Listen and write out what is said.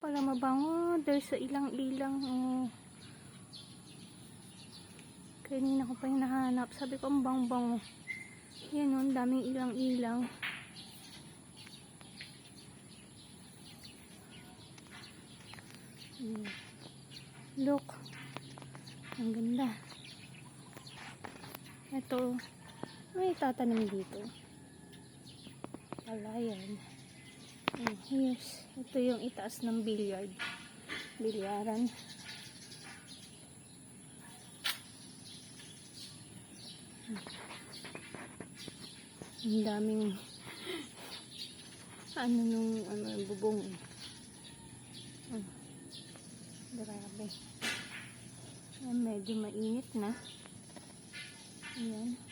Pala mabango dahil sa ilang-ilang. Oh. Kanina ko pa yung nahanap. Sabi ko ang bang-bango. Yan o, daming ilang-ilang. Look. Ang ganda. Ito. May tatanim dito. Palayan. Here's, ito yung itaas ng bilyaran. Ang daming bubong. Grabe. Medyo mainit na. Ayan.